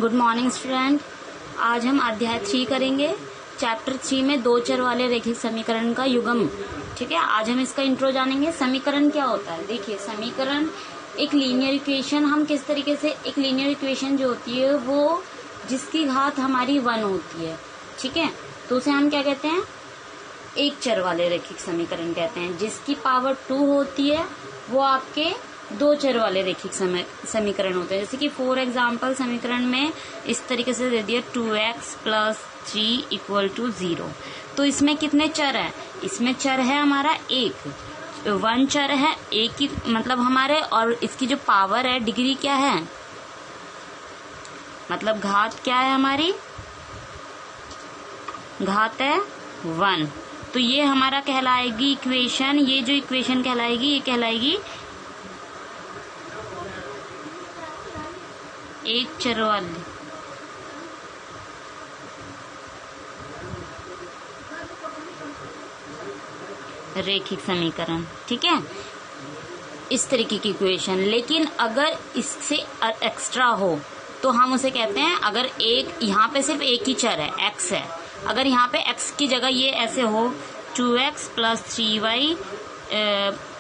Good morning student. आज हम अध्याय 3 करेंगे। चैप्टर 3 में दो चर वाले रैखिक समीकरण का युग्म। ठीक है, आज हम इसका इंट्रो जानेंगे। समीकरण क्या होता है? देखिए, समीकरण एक लीनियर इक्वेशन, हम किस तरीके से एक लीनियर इक्वेशन जो होती है वो जिसकी घात हमारी 1 होती है, ठीक है, तो उसे हम क्या कहते हैं? एक चर वाले रैखिक समीकरण कहते हैं। जिसकी पावर 2 होती है वो आपके दो चर वाले रैखिक समीकरण होते हैं। जैसे कि फॉर एग्जाम्पल समीकरण में इस तरीके से दे दिया 2x + 3 = 0। तो इसमें कितने चर है? इसमें चर है हमारा 1 चर है, एक ही मतलब हमारे, और इसकी जो पावर है, डिग्री क्या है, मतलब घात क्या है हमारी? घात है 1। तो ये हमारा कहलाएगी इक्वेशन, ये जो इक्वेशन कहलाएगी ये कहलाएगी एक चर वाली रैखिक समीकरण। ठीक है, इस तरीके की इक्वेशन। लेकिन अगर इससे एक्स्ट्रा हो तो हम उसे कहते हैं, अगर एक यहाँ पे सिर्फ एक ही चर है, x है, अगर यहाँ पे x की जगह ये ऐसे हो 2x + 3y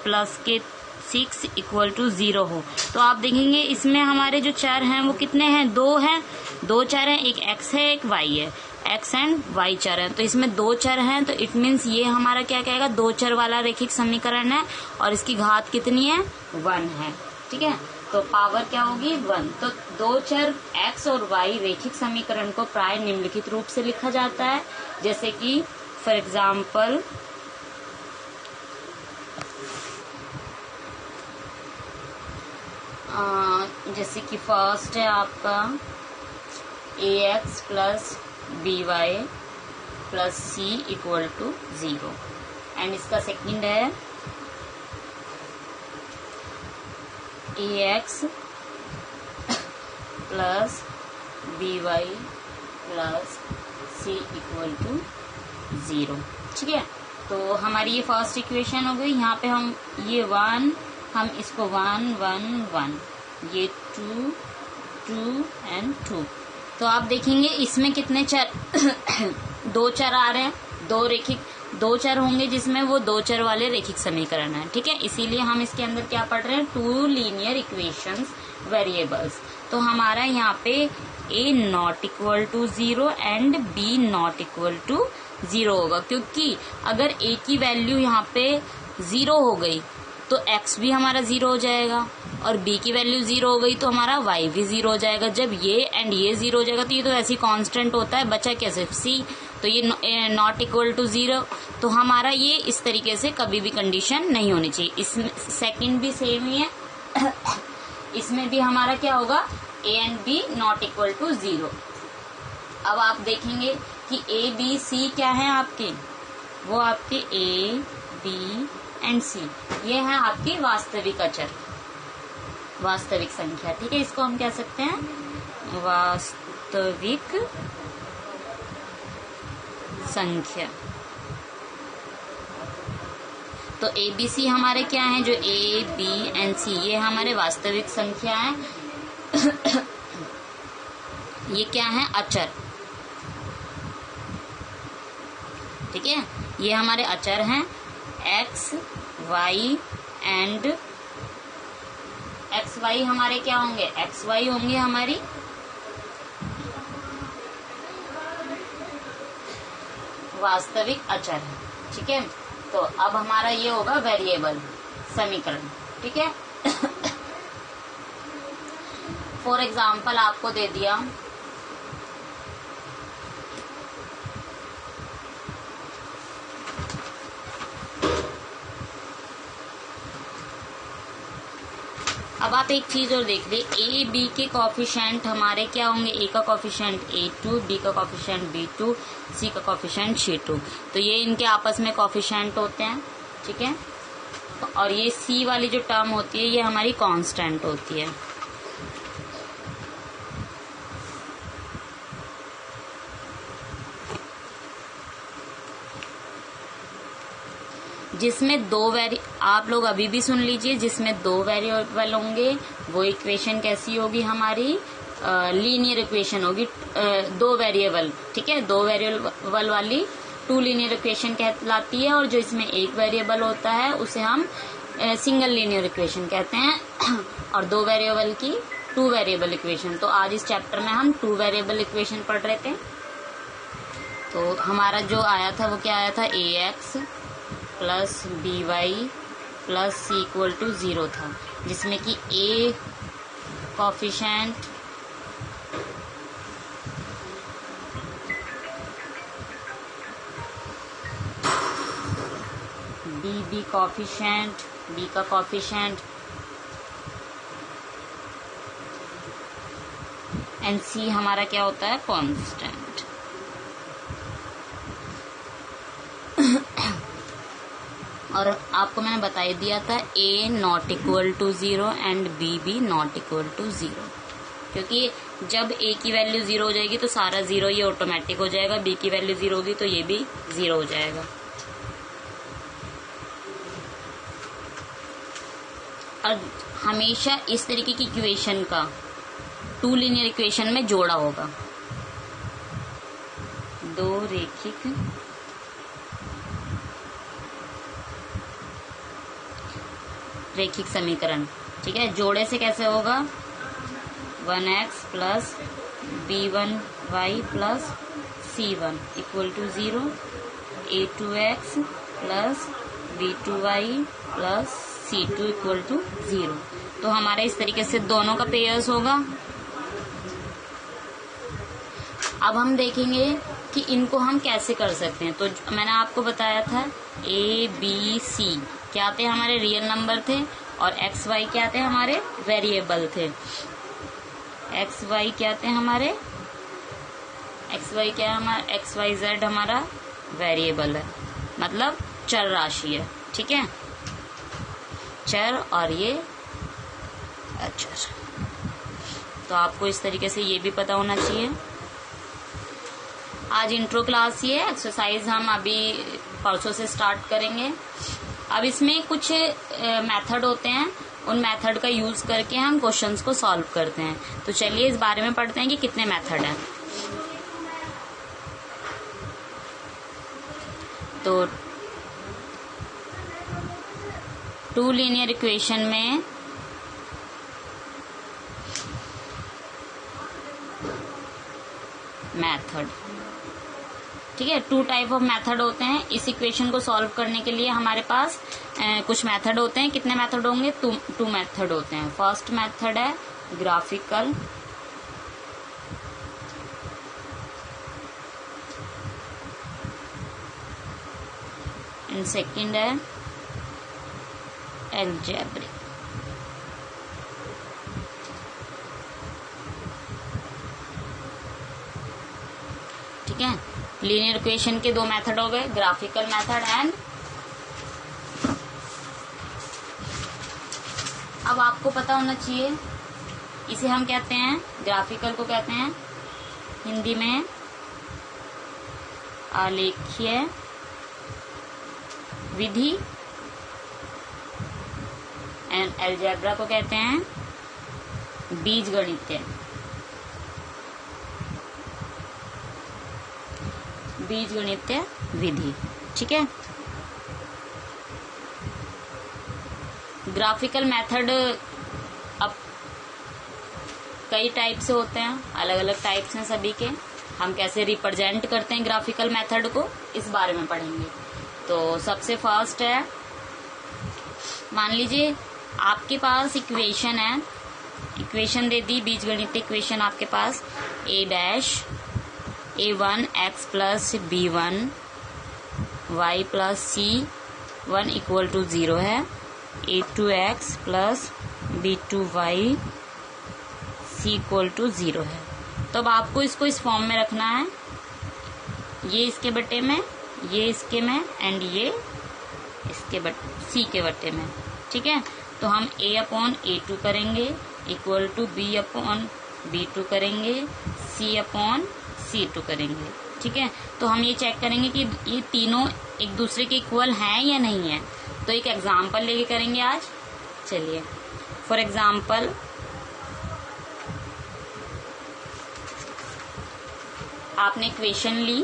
+ 6 = 0 हो, तो आप देखेंगे इसमें हमारे जो चर हैं वो कितने हैं? दो चर हैं, एक x है एक y है, x एंड y चर हैं। तो इसमें दो चर हैं, तो इट मीन्स ये हमारा क्या कहेगा? दो चर वाला रैखिक समीकरण है और इसकी घात कितनी है? 1 है। ठीक है, तो पावर क्या होगी? 1। तो दो चर x और y रैखिक समीकरण को प्राय निम्नलिखित रूप से लिखा जाता है। जैसे कि फॉर एग्जाम्पल जैसे कि फर्स्ट है आपका ax + by + c = 0, एंड इसका सेकंड है ax + by + c = 0। ठीक है, तो हमारी ये फर्स्ट इक्वेशन हो गई। यहाँ पे हम ये 1, हम इसको 1 1 1, ये 2 2 एंड 2। तो आप देखेंगे इसमें कितने चर दो चर आ रहे हैं, दो चर होंगे जिसमें वो दो चर वाले रैखिक समीकरण है। ठीक है, इसीलिए हम इसके अंदर क्या पढ़ रहे हैं? 2 लीनियर इक्वेशंस वेरिएबल्स। तो हमारा यहाँ पे a ≠ 0 एंड b ≠ 0 होगा, क्योंकि अगर a की वैल्यू यहाँ पे 0 हो गई तो x भी हमारा 0 हो जाएगा, और b की वैल्यू 0 हो गई तो हमारा y भी 0 हो जाएगा। जब ये एंड ये 0 हो जाएगा तो ये तो ऐसी कांस्टेंट होता है, बचा क्या? सिर्फ c। तो ये ≠ 0, तो हमारा ये इस तरीके से कभी भी कंडीशन नहीं होनी चाहिए। इसमें सेकंड भी सेम ही है इसमें भी हमारा क्या होगा? a and b ≠ 0। अब आप देखेंगे कि a b c क्या है आपके? वो आपके a b एंड c, ये है आपकी वास्तविक अचर, वास्तविक संख्या। ठीक है, इसको हम कह सकते हैं वास्तविक संख्या। तो a b c हमारे क्या हैं? जो a b एंड c, ये हमारे वास्तविक संख्या है ये क्या है? अचर। ठीक है, ये हमारे अचर हैं x y and X Y हमारे क्या होंगे? एक्स वाई होंगे हमारी वास्तविक अचर है। ठीक है, तो अब हमारा ये होगा वेरिएबल समीकरण। ठीक है, फॉर एग्जाम्पल आपको दे दिया अब आप एक चीज और देख ले, a b के कॉफिशेंट हमारे क्या होंगे? a का कॉफिशेंट a2, b का कॉफिशेंट b2, c का कॉफिशेंट c2। तो ये इनके आपस में कॉफिशेंट होते हैं। ठीक है, और ये c वाली जो टर्म होती है ये हमारी कांस्टेंट होती है। जिसमें आप लोग अभी भी सुन लीजिए, जिसमें दो वेरिएबल होंगे वो इक्वेशन कैसी होगी हमारी? लीनियर इक्वेशन होगी, दो वेरिएबल, ठीक है, दो वेरिएबल वाली टू लीनियर इक्वेशन कहलाती है, और जो इसमें एक वेरिएबल होता है उसे हम सिंगल लीनियर इक्वेशन कहते हैं, और दो वेरिएबल की टू वेरिएबल इक्वेशन। तो आज इस चैप्टर में हम टू वेरिएबल इक्वेशन पढ़ रहे थे। तो हमारा जो आया था वो क्या आया था, ax plus by plus c equal to 0 था, जिसमें कि a coefficient, b coefficient, b का कॉफिशेंट, एंड c हमारा क्या होता है, कांस्टेंट। और आपको मैंने बता ही दिया था a not equal to 0 and b भी नॉट इक्वल टू 0, क्योंकि जब a की वैल्यू 0 हो जाएगी तो सारा 0 ये ऑटोमेटिक हो जाएगा, b की वैल्यू 0 होगी तो ये भी 0 हो जाएगा। और हमेशा इस तरीके की इक्वेशन का टू लीनियर इक्वेशन में जोड़ा होगा, दो रेखिक समीकरण, ठीक है। जोड़े से कैसे होगा, 1x plus b1y plus c1 equal to 0, a2x plus b2y plus c2 equal to 0। तो हमारा इस तरीके से दोनों का पेयर्स होगा। अब हम देखेंगे कि इनको हम कैसे कर सकते हैं। तो मैंने आपको बताया था a b c क्या थे, हमारे रियल नंबर थे, और एक्स वाई क्या थे, हमारे वेरिएबल थे। एक्स वाई क्या थे हमारे, एक्स वाई क्या है हमारा, एक्स वाई जेड हमारा वेरिएबल है, मतलब चर राशि है, ठीक है, चर, और ये अचर। तो आपको इस तरीके से ये भी पता होना चाहिए। आज इंट्रो क्लास ये एक्सरसाइज हम अभी परसों से स्टार्ट करेंगे। अब इसमें कुछ मेथड होते हैं, उन मेथड का यूज करके हम क्वेश्चंस को सॉल्व करते हैं। तो चलिए इस बारे में पढ़ते हैं कि कितने मेथड हैं। तो टू लीनियर इक्वेशन में मेथड, ठीक है, टू टाइप ऑफ मेथड होते हैं। इस इक्वेशन को सॉल्व करने के लिए हमारे पास कुछ मेथड होते हैं। कितने मेथड होंगे, टू मेथड होते हैं। फर्स्ट मेथड है ग्राफिकल, एंड सेकंड है अलजेब्रिक। ठीक है, लीनियर इक्वेशन के दो मेथड हो गए, ग्राफिकल मेथड एंड। अब आपको पता होना चाहिए इसे हम कहते हैं, ग्राफिकल को कहते हैं हिंदी में आलेखीय विधि, एंड अलजेब्रा को कहते हैं बीजगणितीय विधि। ठीक है, ग्राफिकल मेथड अब कई टाइप से होते हैं, अलग अलग टाइप्स हैं सभी के। हम कैसे रिप्रेजेंट करते हैं ग्राफिकल मेथड को, इस बारे में पढ़ेंगे। तो सबसे फर्स्ट है, मान लीजिए आपके पास इक्वेशन है, इक्वेशन दे दी बीजगणितीय इक्वेशन आपके पास, a dash a1 x plus b1 y plus c1 equal to 0 है, a2 x plus b2 y c equal to 0 है। तो अब आपको इसको इस फॉर्म में रखना है, ये इसके बटे में, ये इसके में, एंड ये इसके c के बटे में। ठीक है, तो हम a अपॉन a2 करेंगे equal to b upon b2 करेंगे, c अपॉन c2 करेंगे। ठीक है, तो हम ये चेक करेंगे कि ये तीनों एक दूसरे के इक्वल हैं या नहीं है। तो एक एग्जाम्पल लेके करेंगे आज। चलिए, फॉर एग्जाम्पल आपने इक्वेशन ली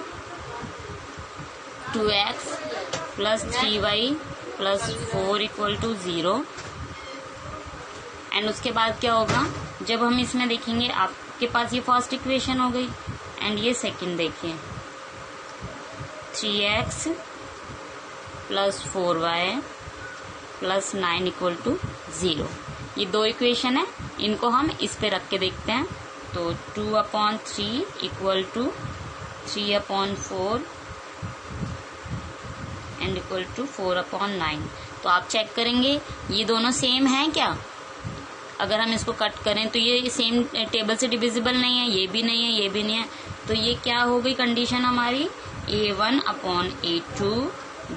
2x plus 3y plus 4 equal to 0, and उसके बाद क्या होगा, जब हम इसमें देखेंगे आपके पास ये फर्स्ट इक्वेशन हो गई एंड ये सेकंड देखिए 3x plus 4y plus 9 equal to 0। ये दो इक्वेशन है, इनको हम इस पे रख के देखते हैं। तो 2/3 equal to 3/4 and equal to 4/9। तो आप चेक करेंगे ये दोनों सेम हैं क्या। अगर हम इसको कट करें तो ये सेम टेबल से डिविजिबल नहीं है, ये भी नहीं है, ये भी नहीं है। तो ये क्या हो गई कंडीशन हमारी, A1/A2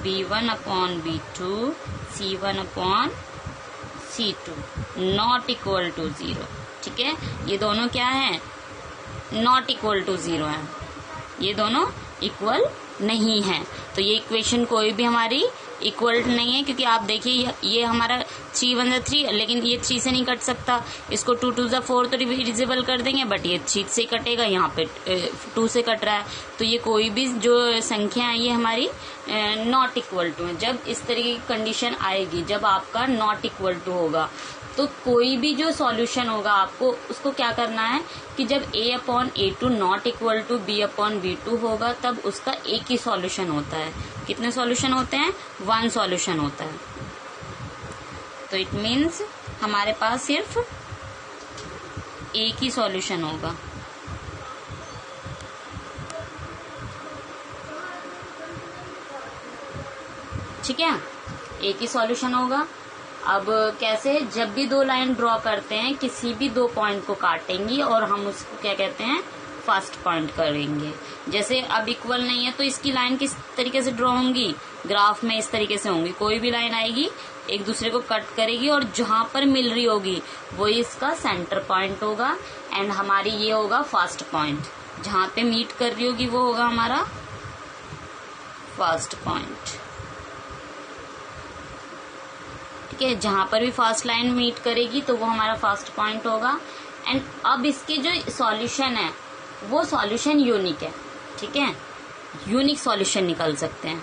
B1/B2 C1/C2 not equal to 0। ठीक है, ये दोनों क्या है, नॉट इक्वल टू 0 है, ये दोनों इक्वल नहीं है। तो ये इक्वेशन कोई भी हमारी इक्वल नहीं है, क्योंकि आप देखिए ये हमारा 3 1 3, लेकिन ये 3 से नहीं कट सकता। इसको 2 2 4 तो डिविजिबल कर देंगे, बट ये 3 से कटेगा, यहाँ पे 2 से कट रहा है। तो ये कोई भी जो संख्या है ये हमारी नॉट इक्वल टू है। जब इस तरीके की कंडीशन आएगी, जब आपका नॉट इक्वल टू होगा, तो कोई भी जो सॉल्यूशन होगा आपको उसको क्या करना है कि जब A/A2 not equal to B/B2 होगा, तब उसका एक ही सॉल्यूशन होता है। कितने सॉल्यूशन होते हैं, 1 सॉल्यूशन होता है। तो इट मीन्स हमारे पास सिर्फ एक ही सॉल्यूशन होगा। ठीक है, एक ही सॉल्यूशन होगा। अब कैसे, जब भी दो लाइन ड्रॉ करते हैं, किसी भी दो पॉइंट को काटेंगी और हम उसको क्या कहते हैं, फर्स्ट पॉइंट करेंगे। जैसे अब इक्वल नहीं है तो इसकी लाइन किस तरीके से ड्रॉ होंगी, ग्राफ में इस तरीके से होंगी। कोई भी लाइन आएगी एक दूसरे को कट करेगी और जहां पर मिल रही होगी वही इसका सेंटर पॉइंट होगा, एंड हमारी ये होगा फर्स्ट पॉइंट। जहां पे मीट कर रही होगी वो होगा हमारा फर्स्ट पॉइंट। ठीक है, जहां पर भी फर्स्ट लाइन मीट करेगी तो वो हमारा फर्स्ट पॉइंट होगा। एंड अब इसके जो सॉल्यूशन है वो सॉल्यूशन यूनिक है। ठीक है, यूनिक सॉल्यूशन निकल सकते हैं।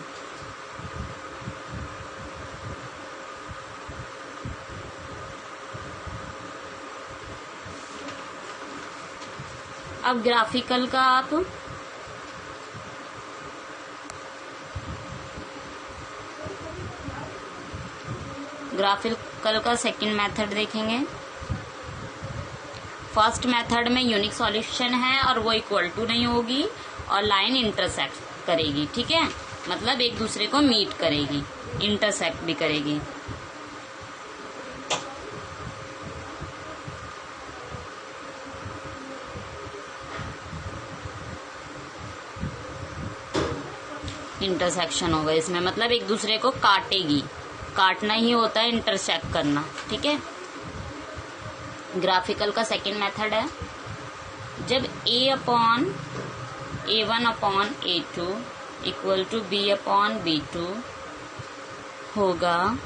अब ग्राफिकल का आप ग्राफिकल का सेकंड मेथड देखेंगे। फर्स्ट मेथड में यूनिक सॉल्यूशन है और वो इक्वल टू नहीं होगी और लाइन इंटरसेक्ट करेगी। ठीक है, मतलब एक दूसरे को मीट करेगी, इंटरसेक्ट भी करेगी। इंटरसेक्शन होगा इसमें, मतलब एक दूसरे को काटेगी। काटना ही होता है इंटरसेक्ट करना। ठीक है, ग्राफिकल का सेकंड मेथड है, जब A/A1/A2 इक्वल टू B/B2 होगा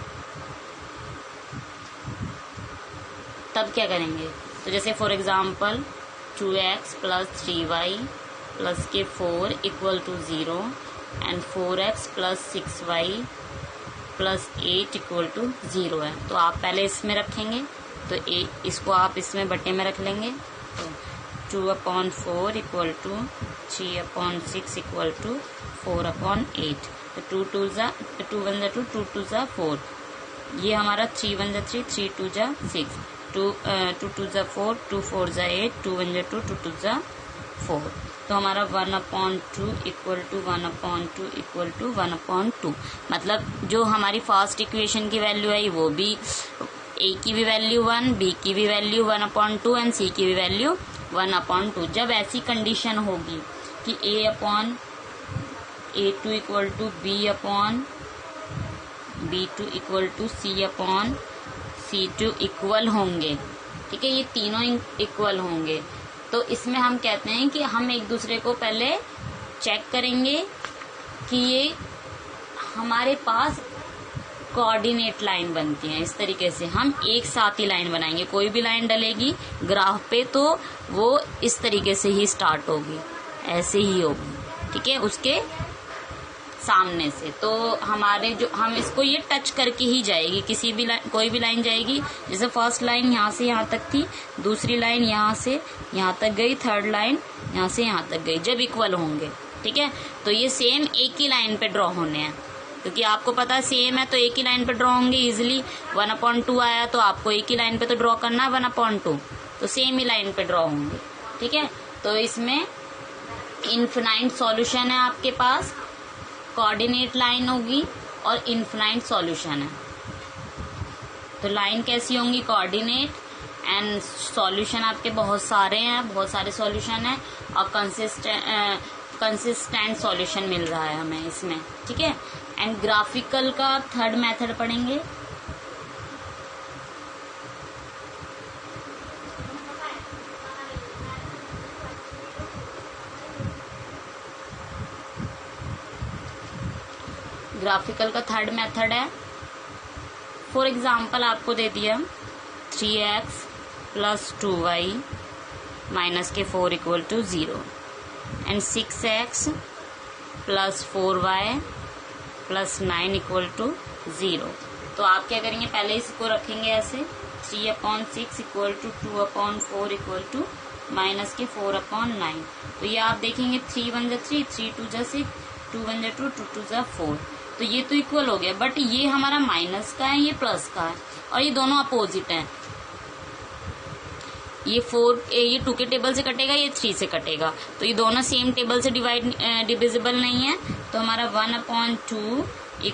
तब क्या करेंगे। तो जैसे for example 2x plus 3y plus के 4 equal to 0 and 4x plus 6y plus 8 equal to 0 है। तो आप पहले इसमें रखेंगे, तो इसको आप इसमें बटे में रख लेंगे। तो 2/4 इक्वल टू 3/6 इक्वल टू 4/8। तो 2 2 1 2 2 2 4, ये हमारा 3 1 3 3 2 6, 2 2 4 2 4 8, 2 1 2 2 2 4। तो हमारा 1/2 इक्वल टू 1/2 इक्वल टू 1/2। मतलब जो हमारी फर्स्ट इक्वेशन की वैल्यू आई वो भी, ए की भी वैल्यू 1, बी की भी वैल्यू 1/2 एंड सी की भी वैल्यू 1/2। जब ऐसी कंडीशन होगी कि A/A2 equal to B/B2 equal to C/C2 equal होंगे, ठीक है, ये तीनों इक्वल होंगे, तो इसमें हम कहते हैं कि हम एक दूसरे को पहले चेक करेंगे कि ये हमारे पास कोऑर्डिनेट लाइन बनती है। इस तरीके से हम एक साथ ही लाइन बनाएंगे। कोई भी लाइन डलेगी ग्राफ पे तो वो इस तरीके से ही स्टार्ट होगी। ऐसे ही होगी, ठीक है, उसके सामने से। तो हमारे जो हम इसको ये टच करके ही जाएगी, किसी भी लाइन, कोई भी लाइन जाएगी। जैसे फर्स्ट लाइन यहाँ से यहाँ तक थी, दूसरी लाइन यहाँ से यहाँ तक गई, थर्ड लाइन यहाँ से यहाँ तक गई, जब इक्वल होंगे, ठीक है। तो ये सेम एक ही लाइन पे ड्रॉ होने हैं, क्योंकि आपको पता है सेम है तो एक ही लाइन पे ड्रॉ होंगे इजिली। 1/2 आया तो आपको एक ही लाइन पे तो ड्रॉ करना है 1/2, तो सेम ही लाइन पे ड्रॉ होंगे, ठीक है। तो इसमें इनफिनाइट सॉल्यूशन है आपके पास, कोऑर्डिनेट लाइन होगी और इनफिनाइट सॉल्यूशन है। तो लाइन कैसी होंगी, कोऑर्डिनेट, एंड सॉल्यूशन आपके बहुत सारे हैं, बहुत सारे सॉल्यूशन है, और कंसिस्टेंट सॉल्यूशन मिल रहा है हमें इसमें, ठीक है। एंड ग्राफिकल का थर्ड मेथड पढ़ेंगे। ग्राफिकल का थर्ड मेथड है, फॉर एग्जाम्पल आपको दे दिया 3x + 2y - 4 = 0 and 6x + 4y + 9 = 0। तो आप क्या करेंगे, पहले इसको रखेंगे ऐसे, 3/6 = 2/4 = -4/9। तो ये आप देखेंगे 3 × 1 = 3, 3 × 2 = 6, 2 × 1 = 2, 2 × 2 = 4। तो ये तो इक्वल हो गया, बट ये हमारा माइनस का है, ये प्लस का है, और ये दोनों अपोजिट हैं। ये 2 के टेबल से कटेगा, ये 3 से कटेगा, तो ये दोनों सेम टेबल से डिविजिबल नहीं है। तो हमारा 1/2 =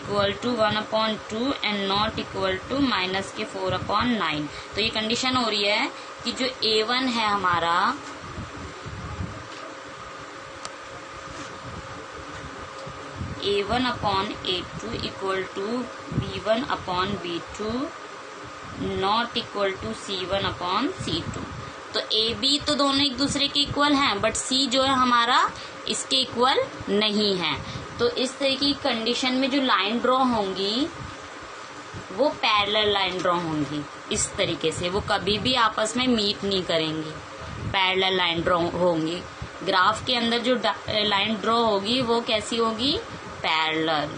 1/2 एंड नॉट इक्वल टू -4/9। तो ये कंडीशन हो रही है कि जो A1 है हमारा, A1/A2 = B1/B2 not equal to C1/C2। तो A B तो दोनों एक दूसरे के इक्वल हैं, बट C जो है हमारा इसके इक्वल नहीं है। तो इस तरह की कंडीशन में जो लाइन ड्रॉ होंगी वो पैरेलल लाइन ड्रॉ होंगी, इस तरीके से वो कभी भी आपस में मीट नहीं करेंगी, पैरेलल लाइन ड्रॉ होंगी। ग्राफ के अंदर जो लाइन ड्रॉ होगी वो कैसी होगी, पैरेलल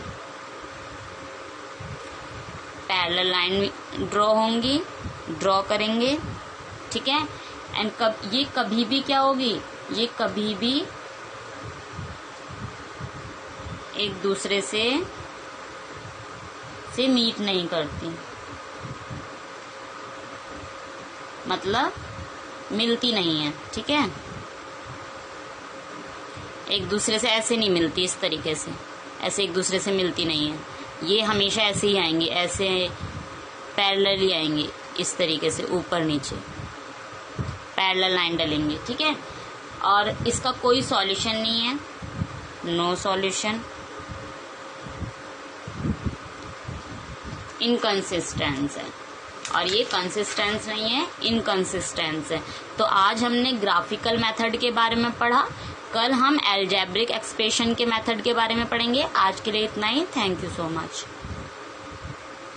लाइन ड्रॉ होंगी, ड्रॉ करेंगे, ठीक है। एंड ये कभी भी क्या होगी, ये कभी भी एक दूसरे से मीट नहीं करती, मतलब मिलती नहीं है, ठीक है। एक दूसरे से ऐसे नहीं मिलती, इस तरीके से ऐसे एक दूसरे से मिलती नहीं है। ये हमेशा ऐसे ही आएंगी, ऐसे पैरेलल ही आएंगी, इस तरीके से ऊपर नीचे पैरेलल लाइन डलेंगे, ठीक है। और इसका कोई सॉल्यूशन नहीं है, नो सॉल्यूशन, इनकंसिस्टेंस है, और ये कंसिस्टेंस नहीं है, इनकंसिस्टेंस है। तो आज हमने ग्राफिकल मेथड के बारे में पढ़ा, कल हम अलजेब्रिक एक्सप्रेशन के मेथड के बारे में पढ़ेंगे। आज के लिए इतना ही, थैंक यू सो मच।